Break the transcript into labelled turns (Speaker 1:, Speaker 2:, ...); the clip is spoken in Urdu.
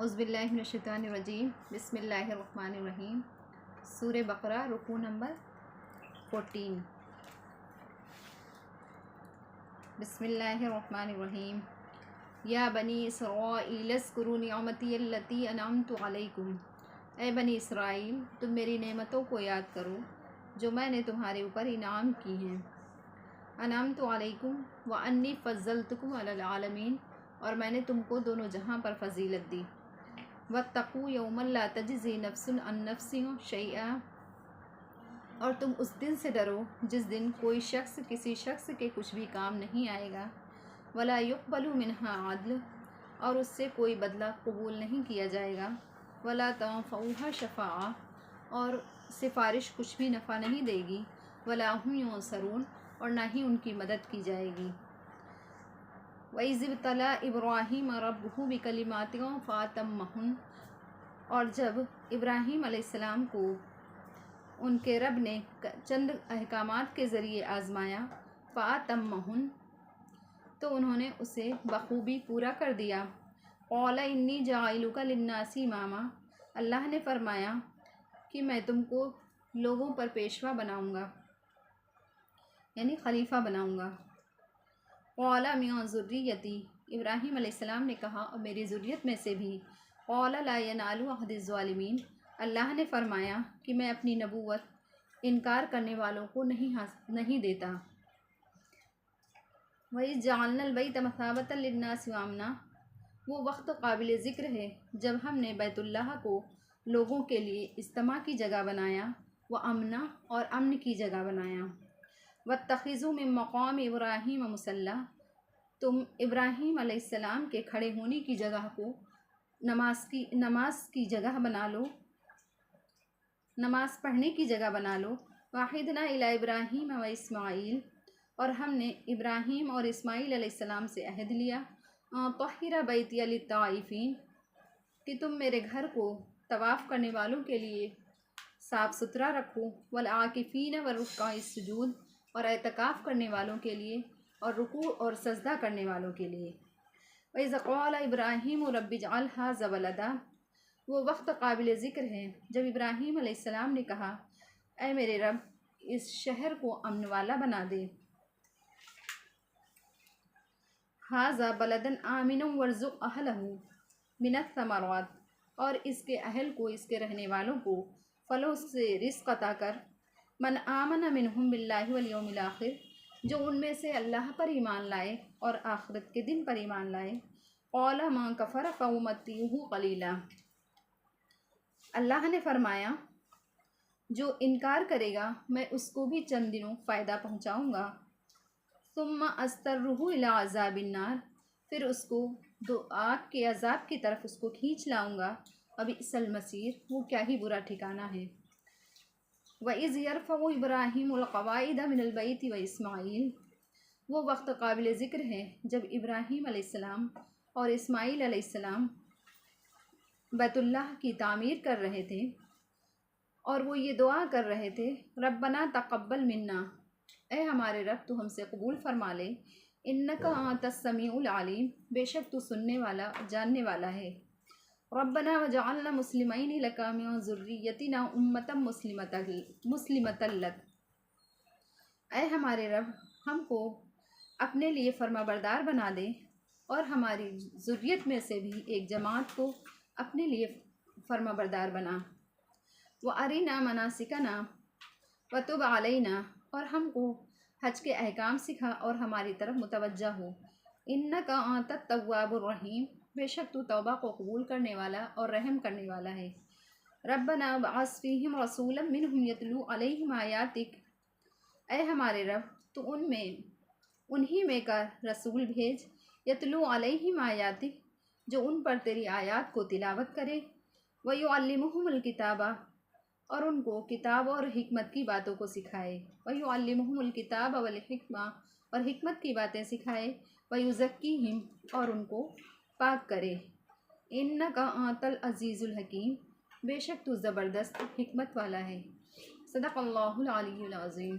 Speaker 1: اعوذ باللہ من الشیطان الرجیم بسم اللہ الرحمن الرحیم۔ سورہ بقرہ رکوع نمبر 14۔ بسم اللہ الرحمن الرحیم۔ یا بنی اسرائیل اذکروا نعمتی التی انعمت علیکم۔ اے بنی اسرائیل، تم میری نعمتوں کو یاد کرو جو میں نے تمہارے اوپر انعام کی ہیں۔ انعمت علیکم وانی فضلتکم علی العالمین، اور میں نے تم کو دونوں جہاں پر فضیلت دی۔ واتقوا یوما لا تجزی نفس عن نفس شیئا، اور تم اس دن سے ڈرو جس دن کوئی شخص کسی شخص کے کچھ بھی کام نہیں آئے گا۔ ولا یقبل منها عدل، اور اس سے کوئی بدلہ قبول نہیں کیا جائے گا۔ ولا تنفعها شفاعہ، اور سفارش کچھ بھی نفع نہیں دے گی۔ ولا هم ینصرون، اور نہ ہی ان کی مدد کی جائے گی۔ وَإِذِ ابْتَلَىٰ إِبْرَاهِيمَ رَبُّهُ بِكَلِمَاتٍ فَأَتَمَّهُنَّ، اور جب ابراہیم علیہ السلام کو ان کے رب نے چند احکامات کے ذریعے آزمایا، فَأَتَمَّهُنَّ، تو انہوں نے اسے بخوبی پورا کر دیا۔ قَالَ إِنِّي جَاعِلُكَ لِلنَّاسِ إِمَامًا، اللہ نے فرمایا کہ میں تم کو لوگوں پر پیشوا بناؤں گا، یعنی خلیفہ بناؤں گا۔ قَالَ مِن ذُرِّيَّتِي، ابراہیم علیہ السلام نے کہا اور میری ذریت میں سے بھی۔ قَالَ لَا يَنَالُ عَهْدِ الظَّالِمِينَ، اللہ نے فرمایا کہ میں اپنی نبوت انکار کرنے والوں کو نہیں دیتا۔ وَإِذْ جَعَلْنَا الْبَيْتَ مَثَابَةً لِلنَّاسِ وَأَمْنًا، وہ وقت قابل ذکر ہے جب ہم نے بیت اللہ کو لوگوں کے لیے اجتماع کی جگہ بنایا، وَأَمْنًا، اور امن کی جگہ بنایا۔ وَاتَّخِذُوا مِن مَّقَامِ إِبْرَاهِيمَ مُصَلًّى، تم ابراہیم علیہ السلام کے کھڑے ہونے کی جگہ کو نماز کی جگہ بنا لو، نماز پڑھنے کی جگہ بنا لو۔ وَعَهِدْنَا إِلَىٰ إِبْرَاهِيمَ وَإِسْمَاعِيلَ، اور ہم نے ابراہیم اور اسماعیل علیہ السلام سے عہد لیا، طَهِّرَ بَيْتِيَ لِلطَّائِفِينَ، کہ تم میرے گھر کو طواف کرنے والوں کے لیے صاف ستھرا رکھو، وَالْعَاكِفِينَ وَالرُّكَّعِ السُّجُودِ، اور اعتکاف کرنے والوں کے لیے اور رکوع اور سجدہ کرنے والوں کے لیے۔ وَإِذْ قَالَ إِبْرَاهِيمُ رَبِّ اجْعَلْ هَٰذَا بَلَدًا، وہ وقت قابل ذکر ہے جب ابراہیم علیہ السلام نے کہا، اے میرے رب، اس شہر کو امن والا بنا دے۔ هَٰذَا بَلَدًا آمِنًا وَارْزُقْ أَهْلَهُ مِنَ الثَّمَرَاتِ، اور اس کے اہل کو، اس کے رہنے والوں کو پھلوں سے رزق عطا کر۔ مَنْ آمَنَ مِنْهُمْ بِاللَّهِ وَالْيَوْمِ الْآخِرِ، جو ان میں سے اللہ پر ایمان لائے اور آخرت کے دن پر ایمان لائے۔ قَالَ مَن كَفَرَ فَأُمَتِّعُهُ قَلِيلًا، اللہ نے فرمایا جو انکار کرے گا میں اس کو بھی چند دنوں فائدہ پہنچاؤں گا۔ ثُمَّ أَضْطَرُّهُ إِلَىٰ عَذَابِ النَّارِ، پھر اس کو آگ کے عذاب کی طرف اس کو کھینچ لاؤں گا۔ وَبِئْسَ الْمَصِيرُ، وہ کیا ہی برا ٹھکانہ ہے۔ وَإِذْ يَرْفَعُ إِبْرَاهِيمُ الْقَوَاعِدَ مِنَ الْبَيْتِ وَإِسْمَاعِيلُ، وہ وقت قابل ذکر ہے جب ابراہیم علیہ السلام اور اسماعیل علیہ السلام بیت اللہ کی تعمیر کر رہے تھے، اور وہ یہ دعا کر رہے تھے، ربنا تقبل منا، اے ہمارے رب تو ہم سے قبول فرما لے، انک انت السمیع العلیم، بے شک تو سننے والا جاننے والا ہے۔ ربنا وجعلنا مسلمین لک من ذریتنا امۃ مسلمۃ لک، اے ہمارے رب ہم کو اپنے لیے فرما بردار بنا دے، اور ہماری ذریت میں سے بھی ایک جماعت کو اپنے لیے فرما بردار بنا۔ وَأَرِنَا مَنَاسِكَنَا وَتُبْ عَلَيْنَا، اور ہم کو حج کے احکام سکھا اور ہماری طرف متوجہ ہو۔ اِنَّكَ أَنتَ التَّوَّابُ الرَّحِيمُ، بے شک تو توبہ کو قبول کرنے والا اور رحم کرنے والا ہے۔ ربنا وابعث فیہم رسولا منہم یتلو علیہم آیاتک، اے ہمارے رب تو انہی میں کا رسول بھیج، یتلو علیہم آیاتک، جو ان پر تیری آیات کو تلاوت کرے، ویعلمہم الکتاب، اور ان کو کتاب اور حکمت کی باتوں کو سکھائے، ویعلمہم الکتاب والحکمہ، اور حکمت کی باتیں سکھائے، ویزکیہم، اور ان کو پاک کرے۔ انک انت العزیز الحکیم، بے شک تو زبردست حکمت والا ہے۔ صدق اللہ العلی العظیم۔